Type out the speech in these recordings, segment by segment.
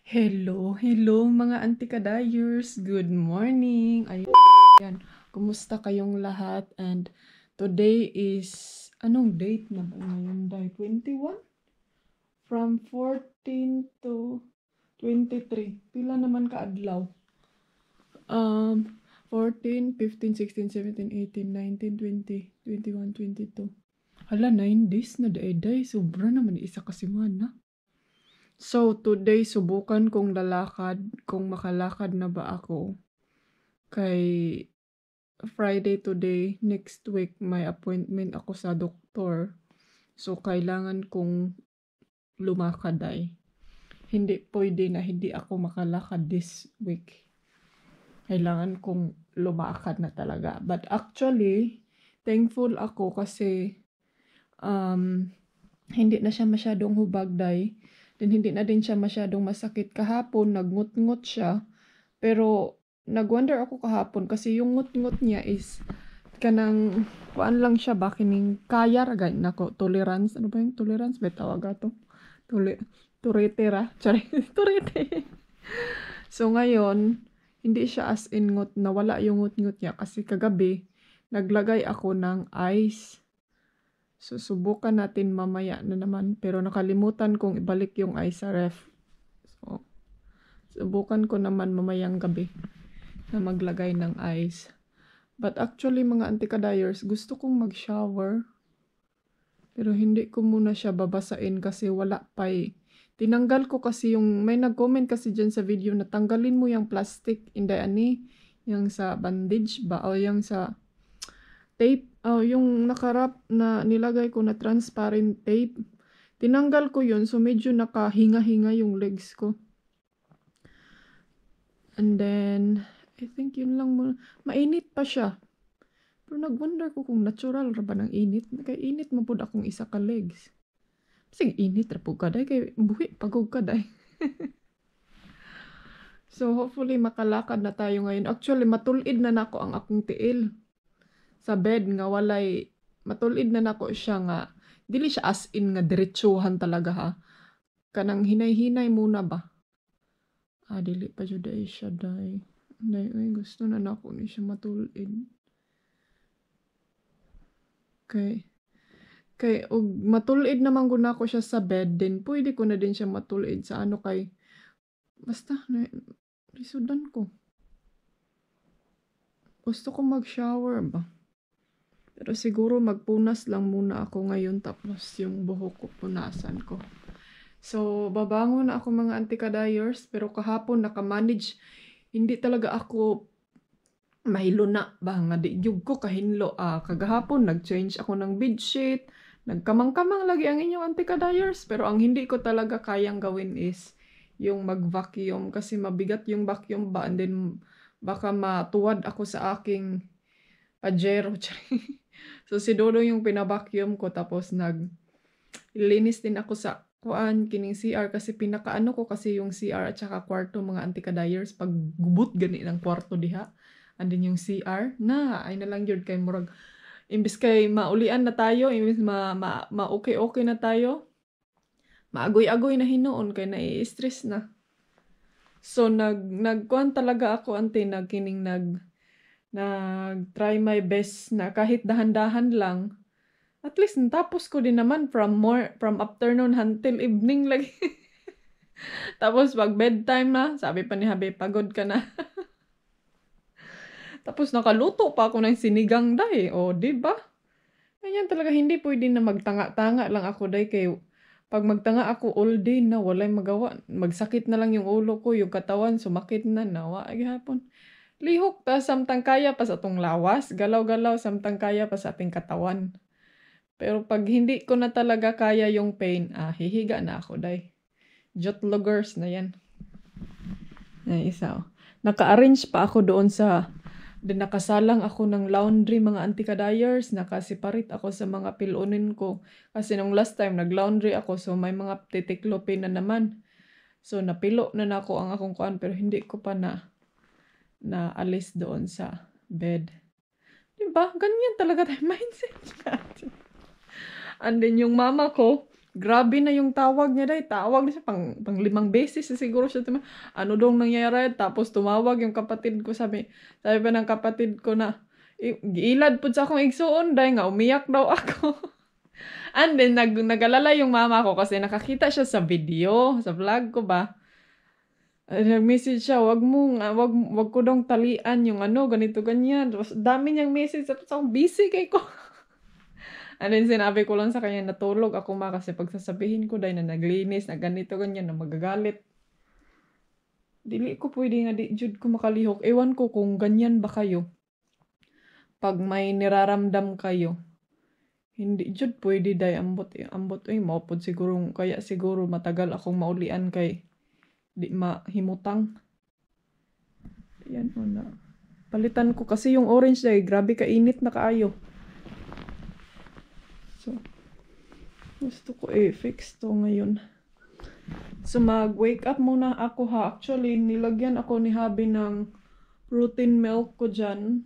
Hello mga antikadayers. Good morning. Ayan, kumusta kayong lahat? And today is, anong date na ba ngayon? 21? From 14 to 23. Pila naman kaadlaw? 14, 15, 16, 17, 18, 19, 20, 21, 22. Hala, 9 days na day. Sobra naman isa kasi mana. So, today, subukan kong lalakad, kung makalakad na ba ako. Kay Friday today, next week, may appointment ako sa doktor. So, kailangan kong lumakad ay. Hindi pwede na hindi ako makalakad this week. Kailangan kong lumakad na talaga. But actually, thankful ako kasi hindi na siya masyadong hubagday. Then hindi na din siya masyadong masakit. Kahapon, nagngut-ngut siya. Pero, nagwonder ako kahapon kasi yung ngut-ngut niya is kanang, kuan lang siya ba, kining kaya ragay nako, tolerance. Ano ba yung tolerance? May tawag ato. Turete ra. Sorry, turete. So, ngayon, hindi siya as in ngut, nawala yung ngut-ngut niya kasi kagabi, naglagay ako ng ice. So, subukan natin mamaya na naman. Pero nakalimutan kong ibalik yung ice sa ref. So, subukan ko naman mamayang gabi na maglagay ng ice. But actually, mga antikadayers, gusto kong mag-shower. Pero hindi ko muna siya babasain kasi wala pa eh. Tinanggal ko kasi yung, may nag-comment kasi dyan sa video na tanggalin mo yung plastic, hindi ani, yung sa bandage ba, o yung sa tape, yung nakarap na nilagay ko na transparent tape. Tinanggal ko yun, so medyo nakahinga-hinga yung legs ko. And then, I think yun lang muna. Mainit pa siya. Pero nag-wonder ko kung natural ra ba ng init. Kaya init mo po akong isa ka legs. Sige, init ra po ka day. Kaya buhi, pagod ka day. So, hopefully, makalakad na tayo ngayon. Actually, matulid na nako ang akong tiil. Sa bed nga walay, matulid na nako siya nga. Dili siya as in nga diretsuhan talaga ha. Kanang hinay-hinay muna ba? Dili pa jud ay siya day. Ay, gusto na nako ni siya matulid. Kay og matulid naman gud nako siya sa bed, din pwede ko na din siya matulid sa ano kay basta na lisudan ko. Gusto ko mag-shower ba? Pero siguro magpunas lang muna ako ngayon tapos yung buhok ko punasan ko. So, babangon na ako mga antikadayers pero kahapon nakamanage. Hindi talaga ako mahilo na ba nga di gyud ko kahinlo. Kagahapon nag-change ako ng bedsheet. Nagkamang-kamang lagi ang inyong antikadayers. Pero ang hindi ko talaga kayang gawin is yung mag-vacuum kasi mabigat yung vacuum ba and then baka matuwad ako sa aking pajero. So si Dodo yung pinabacuum ko tapos linis din ako sa kuan kining CR kasi pinakaano ko kasi yung CR at saka kwarto mga antikadayers pag gubot gani ng kwarto diha and then yung CR na ay na lang yun kay murag imbis kay maulian na tayo imbis okay na tayo maagoy-agoy na hinuon kay nai-stress na. So nagkuan talaga ako nag-try my best na kahit dahan-dahan lang. At least natapos ko din naman from afternoon until evening lagi. Tapos pag bedtime na, sabi pa ni Habi, pagod ka na. Tapos nakaluto pa ako ng sinigang day. O, di ba? Ganyan talaga, hindi pwede na magtanga-tanga lang ako day kay pag magtanga ako all day na walay magawa. Magsakit na lang yung ulo ko, yung katawan, sumakit na, nawa ay hapon. Lihok ta, samtang kaya pa sa atong lawas, galaw-galaw, samtang kaya pa sa ating katawan. Pero pag hindi ko na talaga kaya yung pain, hihiga na ako, day. Jotlogers na yan. Ay, isa. Naka-arrange pa ako doon nakasalang ako ng laundry, mga antikadayers. Nakasiparit ako sa mga pilunin ko. Kasi nung last time, nag-laundry ako, so may mga titiklopin na naman. So, napilo na ako ang akong kuan, pero hindi ko pa na alis doon sa bed. Diba? Ganyan talaga tayo mindset. And then yung mama ko, Grabe na yung tawag niya day. Tawag na siya pang 5 beses na siguro siya. Ano dong nangyari? Tapos tumawag yung kapatid ko. Sabi pa ng kapatid ko na, giilad po sa akong igsuon day nga, umiyak daw ako. And then, nagalala yung mama ko kasi nakakita siya sa video, sa vlog ko ba. Nag-message siya, wag ko dong talian yung ganito, ganyan. Tapos, dami niyang message. Tapos, ako busy kay ko. And then, sinabi ko lang sa kanya, natulog ako kasi pagsasabihin ko dahil na naglinis, na ganito, ganyan, na magagalit. Dili ko pwede nga, di jud ko makalihok. Ewan ko kung ganyan ba kayo. Pag may niraramdam kayo, hindi jud pwede day ambot maupod siguro, kaya siguro matagal akong maulian kay di mahimutang. Yan na. Palitan ko kasi yung orange day, grabe ka init na kaayo. So gusto ko fix to ngayon. So mag-wake up muna ako ha. Actually nilagyan ako ni Habi ng protein milk ko dyan.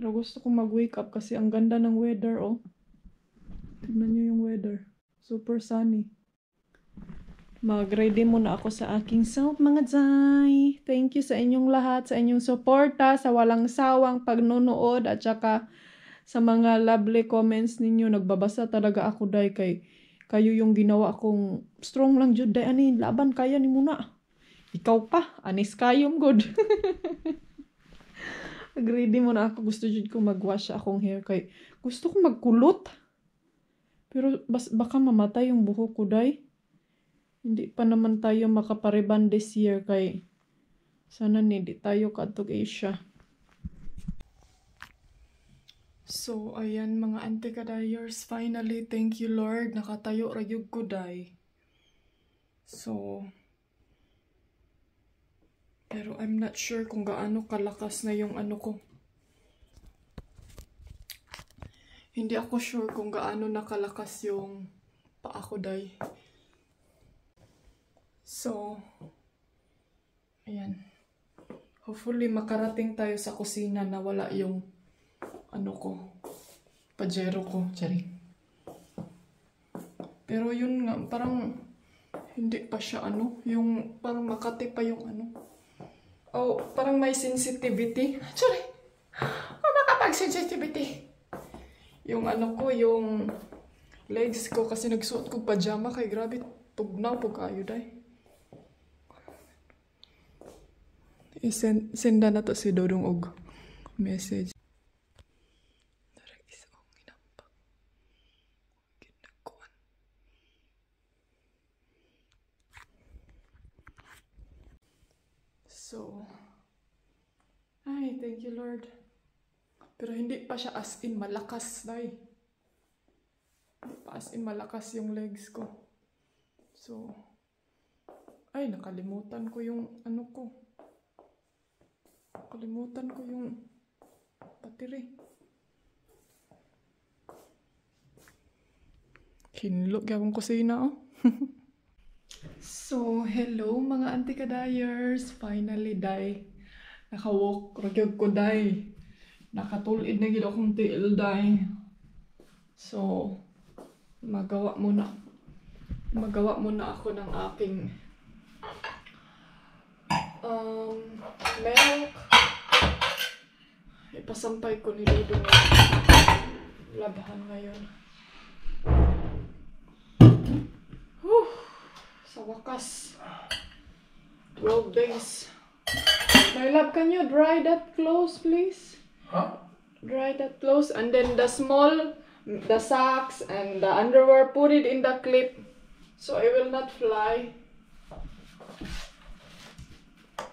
Pero gusto ko mag-wake up kasi ang ganda ng weather, oh. Tignan nyo yung weather. Super sunny. Mag-ready muna ako sa aking soap, mga Zay. Thank you sa inyong lahat, sa inyong suporta, sa walang sawang pagnunood, at saka sa mga lovely comments ninyo. Nagbabasa talaga ako, day, kay kayo yung ginawa kong strong lang, jud, day, ani, laban kaya ni muna. Ikaw pa, anis kayong good. Nag-ready muna ako. Gusto jud ko mag-wash akong hair kay gusto ko magkulot. Pero baka mamatay yung buhok ko, day. Hindi pa naman tayo makapariban this year kay sana hindi tayo kadtog Asia. So, ayan mga anti-kadayers. Finally, thank you Lord. Nakatayo rayog ko, day. So, pero I'm not sure kung gaano kalakas na yung ko. Hindi ako sure kung gaano nakalakas yung paa ko, day. So, ayan. Hopefully makarating tayo sa kusina na wala yung pajero ko. Tsari. Pero yun nga, parang hindi pa siya yung parang makati pa yung Oh, parang may sensitivity. Sorry. Makapag-sensitivity. Yung ko, yung legs ko kasi nagsuot ko pajama kay grabe tugnaw po kayo, day. Senda na to si Dodong og message. So, ay, thank you Lord. Pero hindi pa siya as in malakas, day. Hindi pa as in malakas yung legs ko. So, ay, nakalimutan ko yung ko. Nakalimutan ko yung battery. Hinlog akong kusina, oh. So, hello mga anti-kadayers. Finally, day. Nakawalk ragyog ko, day. Nakatulid na gid akong tiil, day. So, magawa muna ako ng aking milk. Ipasampay ko ni Dudong labahan ngayon. Sa wakas, 12 days. My love, can you dry that clothes, please? Huh? Dry that clothes, and then the socks and the underwear, put it in the clip so it will not fly.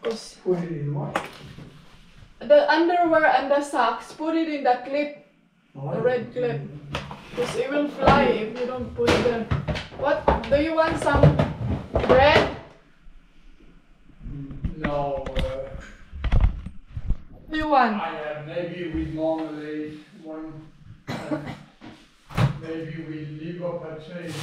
Put it in what? The underwear and the socks, put it in the clip, Oh, the red clip, because it will fly if you don't put it there. What? Do you want some bread? No. Do you want? I have maybe with marmalade one. Maybe with liver pate.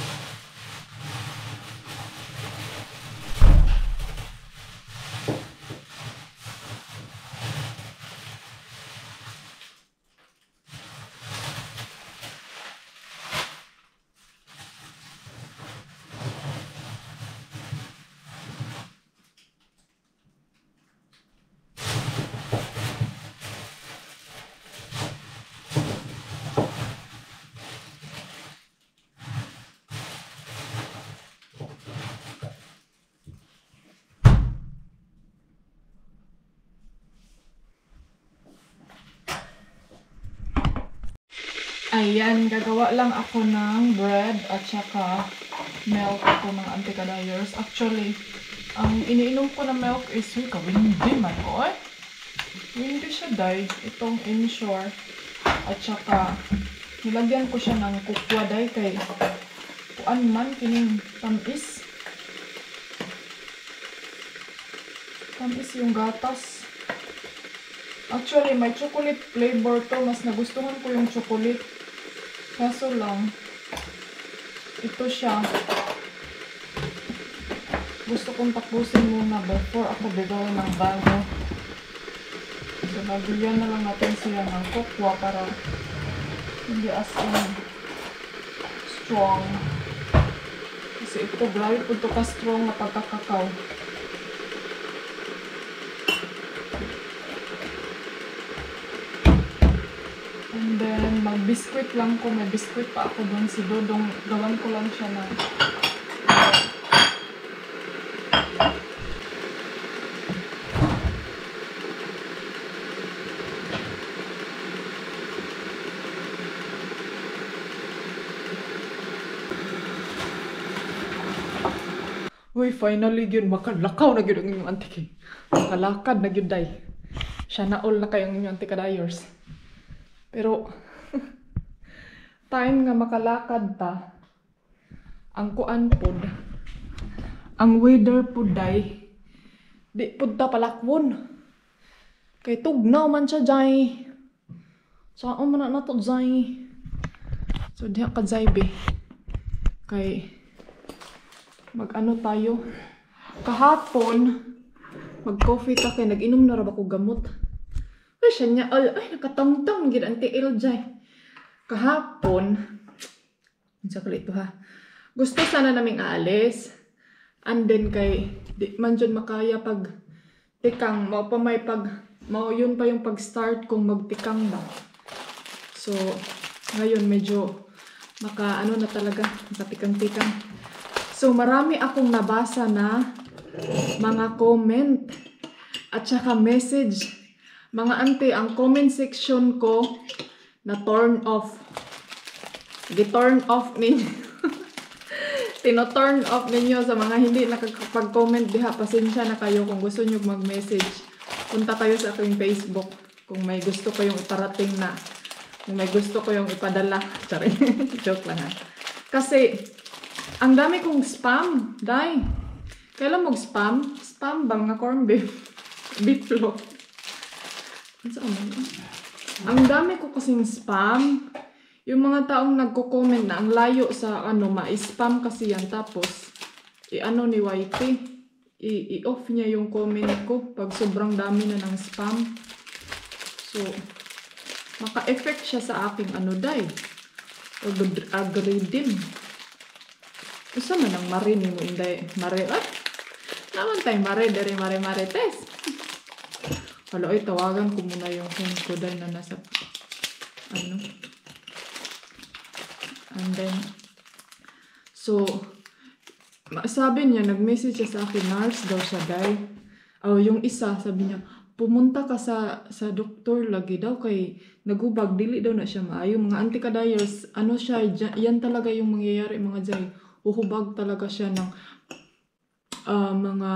Ayan, gagawa lang ako ng bread at saka milk ko ng anti-kadayers. Actually, ang iniinom ko na milk is, windy man, oy. Windy siya, day. Itong Ensure. At saka, nilagyan ko siya ng kukwa, day, kay kuan man, kining tamis. Tamis yung gatas. Actually, may chocolate flavor to. Mas nagustuhan ko yung chocolate. Kaso lang, ito siya. Gusto kong tapusin muna before ako bigay ng bago. So, nabigyan na lang natin siya ng kokwa para hindi as in strong. Kasi ito, grabe po ito ka-strong na pagkakakaw. And then, mag-biscuit lang ko. May biscuit pa ako doon. Si Dodong, gawan ko lang siya ng uy, finally yun, makalakaw na yun ang inyong auntie. Makalakad na yun, day. Siya na all na kayong inyong anti-kadayers. Pero, time nga makalakad ta, ang kuan pod, ang weather pod, day, di pod ta palakwon. Kay tugnaw man siya, day. Saan man na to, day. So, diha ka, day, be. Kay, mag-ano tayo. Kahapon, mag-coffee ta kay nag-inom na ra ba ko gamot. Ay, siya niya, ay, nakatangtang, gid ang tiil dyan. Kahapon, sa kalito ha, gusto sana naming aalis. And then kay, di man dyan makaya pag tikang, mao pa may pag, mao yun pa yung pag-start kung magtikang ba. So, ngayon medyo, ano na talaga, makatikang-tikang. So, marami akong nabasa na mga comment at saka message. Mga ante, ang comment section ko na turn off. Gi-turn off ninyo. Tino-turn off ninyo sa mga hindi nakakapag-comment diha. Pasensya na kayo kung gusto nyo mag-message. Punta kayo sa aking Facebook kung may gusto ko yung iparating na. Kung may gusto ko yung ipadala. Sorry. Joke lang ha. Kasi, ang dami kong spam. Day. Kailan mag-spam? Spam ba mga corn beef? Beeflo. Ang dami ko kasing spam. Yung mga taong nagko-comment na ang layo sa ma-spam kasi yan. Tapos, i-ano ni YT. I-off niya yung comment ko pag sobrang dami na ng spam. So, maka-effect siya sa aking day. Algorithm. Isa man ang marin mo inday. Mare, naman tayo mare, dere mare test. Wala, ay tawagan ko muna yung phone ko dahil na nasa, And then, so, sabi niya, nag-message siya sa akin, nurse daw siya, day. Yung isa, sabi niya, pumunta ka sa doktor lagi daw, kay nagubag, dili daw na siya maayo. Mga anti-kadayers, siya, yan talaga yung mangyayari, mga jay. Uhubag talaga siya ng mga,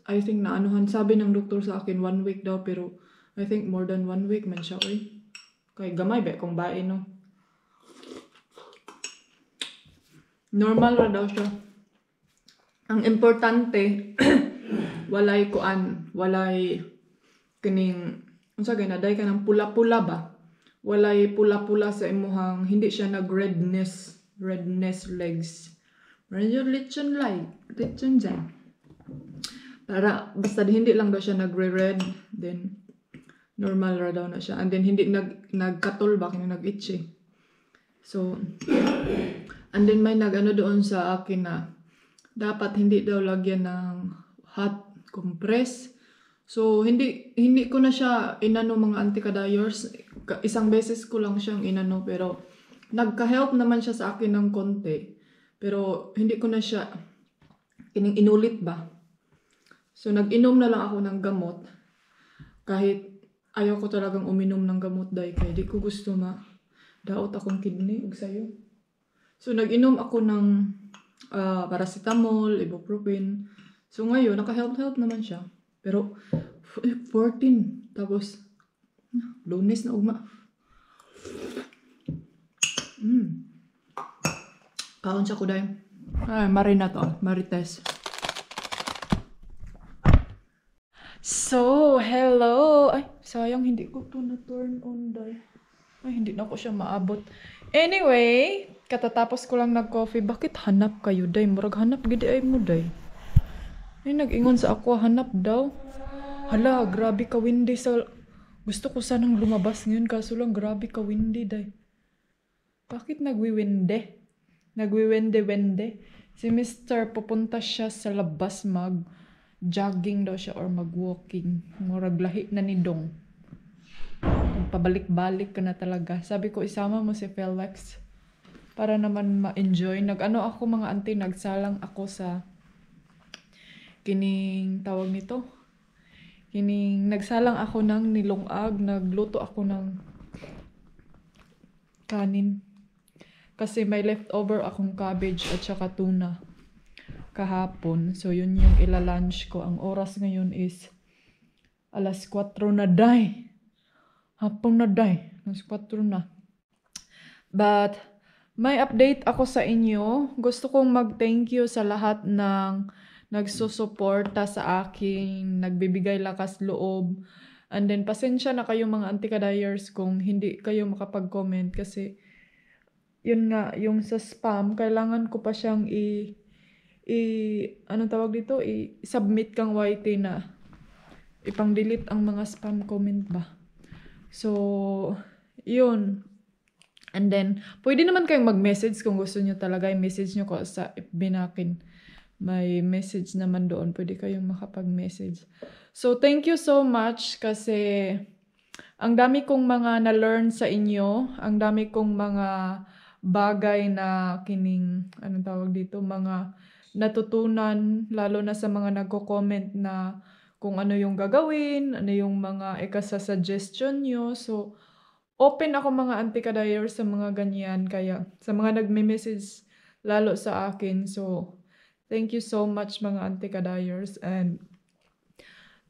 I think na sabi ng doktor sa akin 1 week daw, pero I think more than 1 week man siya, oy. Kay gamay ba kung bae, no? Normal ra daw siya. Ang importante, walay kining, unsa ganaday ka ng pula-pula ba? Walay pula-pula sa imuhang, hindi siya redness legs. Medyo lechon dyan. Para, basta hindi lang daw siya nagre-red, then, normal ra daw na siya. And then, hindi nagkatulbak, nag-itchy. So, and then may doon sa akin na, dapat hindi daw lagyan ng hot compress. So, hindi ko na siya mga anti-kadayers. Isang beses ko lang siyang pero, nagka-help naman siya sa akin ng konti. Pero, hindi ko na siya, inulit ba? So, nag-inom na lang ako ng gamot. Kahit ayaw ko talagang uminom ng gamot dahil kaya di ko gusto daot akong kidney ug sayo. So nag-inom ako ng paracetamol, ibuprofen. So ngayon naka-help naman siya. Pero 14 tapos Lunes na ugma. Kaon siya ko dahil. Ay, Marina to. Marites. So, hello. Ay, sayang hindi ko to na-turn on dahil. Ay, hindi na ko siya maabot. Anyway, katatapos ko lang nag-coffee. Bakit hanap kayo, day? Murag hanap gidi ay mo, day. Ay, nag-ingon sa ako, hanap daw. Hala, grabe ka windy sa... Gusto ko sanang lumabas ngayon, kaso lang grabe ka windy, day. Bakit nagwiwinde? Nagwiwende-wende. Si Mr. pupunta siya sa labas mag-jogging daw siya or mag-walking. Murag lahi na ni Dong. Pabalik-balik ka na talaga. Sabi ko, isama mo si Felix para naman ma-enjoy. Nag-ano ako mga auntie, nagsalang ako sa kining tawag nito. Nagsalang ako ng nilungag, nagluto ako ng kanin. Kasi may leftover akong cabbage at saka tuna kahapon. So, yun yung ila-lunch ko. Ang oras ngayon is alas 4 na day. Hapon na day. Alas 4 na. But, may update ako sa inyo. Gusto kong mag-thank you sa lahat ng nagsusuporta sa akin, nagbibigay lakas loob. And then, pasensya na kayo mga anti-kadayers kung hindi kayo makapag-comment kasi yun nga, yung sa spam, kailangan ko pa siyang anong tawag dito? I-submit kang YT na ipang-delete ang mga spam comment ba. So, yun. And then, pwede naman kayong mag-message kung gusto nyo talaga. I-message nyo ko sa FB nakin. May message naman doon. Pwede kayong makapag-message. So, thank you so much kasi ang dami kong mga na-learn sa inyo. Ang dami kong mga bagay na anong tawag dito, mga natutunan, lalo na sa mga nagko-comment na kung ano yung gagawin, ano yung mga ikasa-suggestion nyo. So, open ako mga anti-kadayers sa mga ganyan. Kaya, sa mga nagme-message lalo sa akin. So, thank you so much mga anti-kadayers. And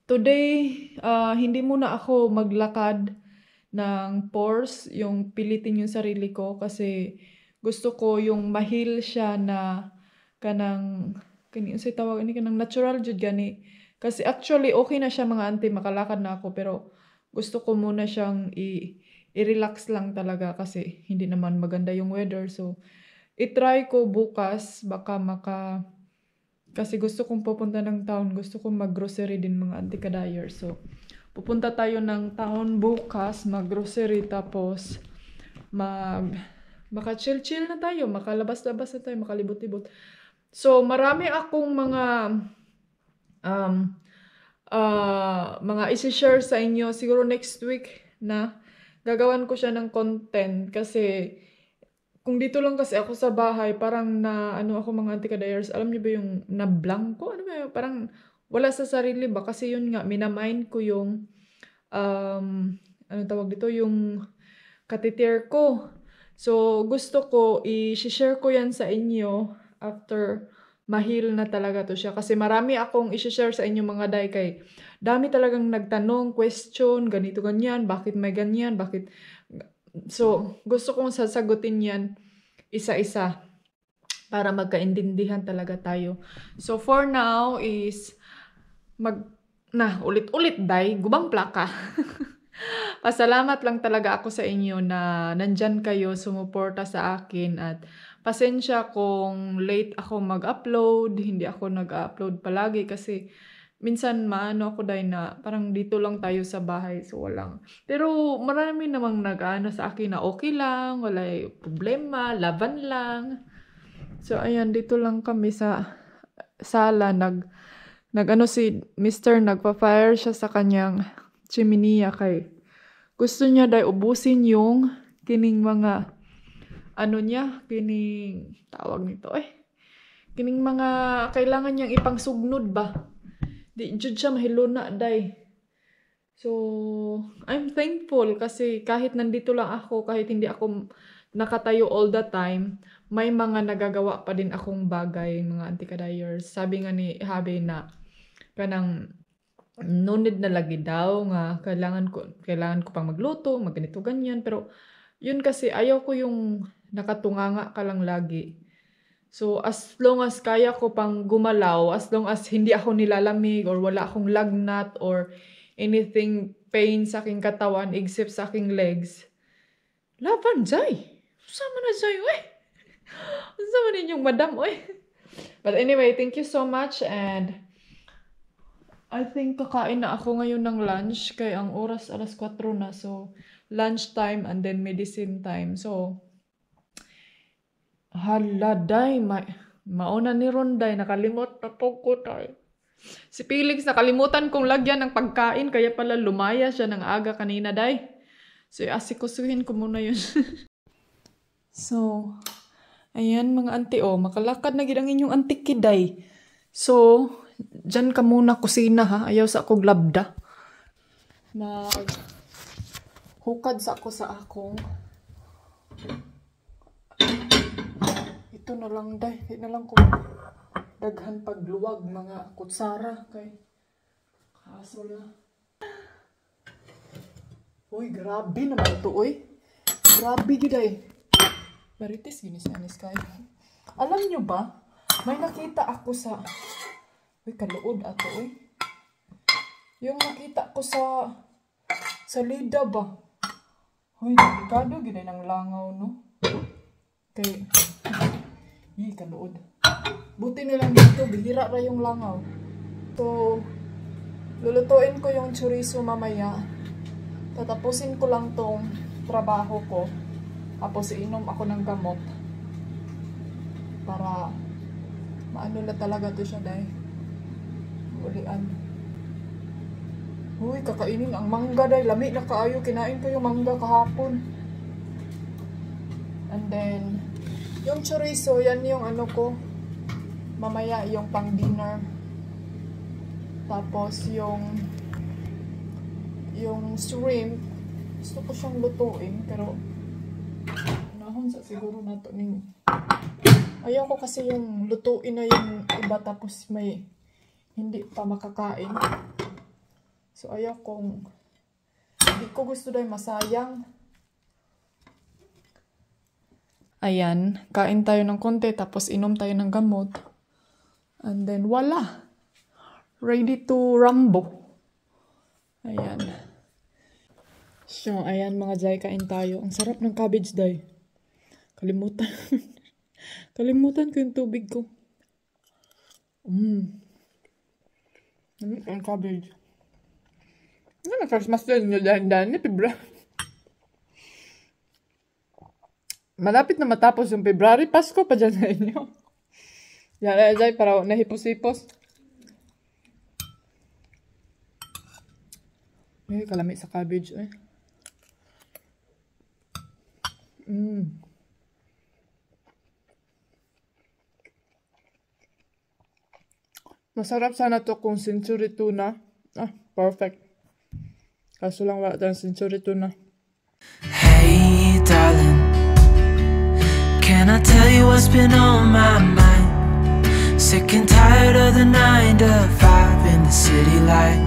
today, hindi muna ako maglakad ng pores, yung pilitin yung sarili ko kasi gusto ko yung mahil siya na kanang natural jud gani. Kasi actually okay na siya mga auntie, makalakad na ako pero gusto ko muna siyang i-relax lang talaga kasi hindi naman maganda yung weather. So i-try ko bukas baka kasi gusto kong pupunta ng town, gusto kong mag-grocery din mga auntie kadayers. So pupunta tayo ng town bukas, mag-grocery, tapos maka-chill-chill na tayo, makalabas-labas na tayo, makalibot-libot. So, marami akong mga isi-share sa inyo. Siguro next week na gagawan ko siya ng content kasi kung dito lang kasi ako sa bahay, parang ako mga anti-kadayers, alam niyo ba yung na-blanco? Ano ba yun? Parang wala sa sarili ba? Kasi yun nga, minamind ko yung, tawag dito, yung katitir ko. So, gusto ko, i-share ko yan sa inyo after mahil na talaga to siya. Kasi marami akong i-share sa inyo mga day kay dami talagang nagtanong, question, ganito, ganyan, bakit may ganyan, bakit... So, gusto kong sasagutin yan isa-isa para magkaintindihan talaga tayo. So, for now is ulit-ulit day, gubang plaka. Pasalamat lang talaga ako sa inyo na nandyan kayo, sumuporta sa akin at pasensya kung late ako mag-upload, hindi ako nag-upload palagi kasi minsan maano ako dahil na parang dito lang tayo sa bahay so walang. Pero marami namang nag-ano sa akin na okay lang, wala problema, laban lang. So ayan, dito lang kami sa sala, nag-ano si Mr. nagpa-fire siya sa kanyang chimney kay gusto niya dahil ubusin yung kining mga kining tawag nito kining mga kailangan niyang ipangsugnod ba. Di jud siya mahiluna day. So, I'm thankful kasi kahit nandito lang ako, kahit hindi ako nakatayo all the time, may mga nagagawa pa din akong bagay, mga anti-kadayers. Sabi nga ni Habe na, kanang, no need na lagi daw nga, kailangan ko pang magluto, magganito, ganyan. Pero, yun kasi, ayaw ko yung nakatunganga ka lang lagi. So, as long as kaya ko pang gumalaw, as long as hindi ako nilalamig or wala akong lagnat or anything pain sa aking katawan except sa aking legs, laban, jay! Sama na, jay, eh! Sama ninyong madam, eh! But anyway, thank you so much and I think kakain na ako ngayon ng lunch kaya ang oras alas 4 na. So, lunch time and then medicine time. So, hala, day, mauna ni Ronday, nakalimot na po ko tayo. Si Felix, nakalimutan kong lagyan ng pagkain, kaya pala lumaya siya ng aga kanina, day. So, asikusuhin ko muna yun. So, ayan mga auntie, oh, makalakad na gid ang inyong auntie kiday. So, dyan ka muna kusina ha, ayaw sa akong labda. Hukad sa ako sa akong. Ito na lang day, hindi na lang ko daghan pagluwag mga kutsara kay kaso na. Uy, grabe naman to, uy. Grabe giday. Marites ginis-anis kayo. Alam nyo ba, may nakita ako sa... Uy, kaluod ato, uy. Yung nakita ko sa Lida ba? Uy, delikado giday ng langaw, no? Kay... kaluod. Buti na lang dito, bihira ra yung langaw. So, lulutuin ko yung chorizo mamaya. Tatapusin ko lang tong trabaho ko. Tapos iinom ako ng gamot. Para maano na talaga to siya, day. Ulian. Uy, kakainin ang mangga, day. Lami na kaayo. Kinain ko yung mangga kahapon. And then, yung chorizo, yan yung ano ko. Mamaya yung pang dinner. Tapos yung shrimp, gusto ko siyang lutuin, pero nahon sa siguro na to ning. Ayaw ko kasi yung lutuin na yung iba tapos may hindi pa makakain. So ayaw kong, hindi ko gusto dahil masayang. Ayan, kain tayo ng konti tapos inom tayo ng gamot. And then wala. Ready to rumble. Ayan. So, ayan mga jay, kain tayo. Ang sarap ng cabbage, day. Kalimutan. Kalimutan ko yung tubig ko. Ang cabbage. Ano, Christmas din nyo dahan-dahan ni February. Malapit na matapos yung February. Pasko pa dyan sa inyo. Yan, jay, para nahipos-hipos. Ay, kalami sa cabbage, eh. Masarap sana to kung century tuna. Ah, perfect. Kaso lang wala tayong century tuna. Hey, darling, can I tell you what's been on my mind? Sick and tired of the 9 to 5 in the city life.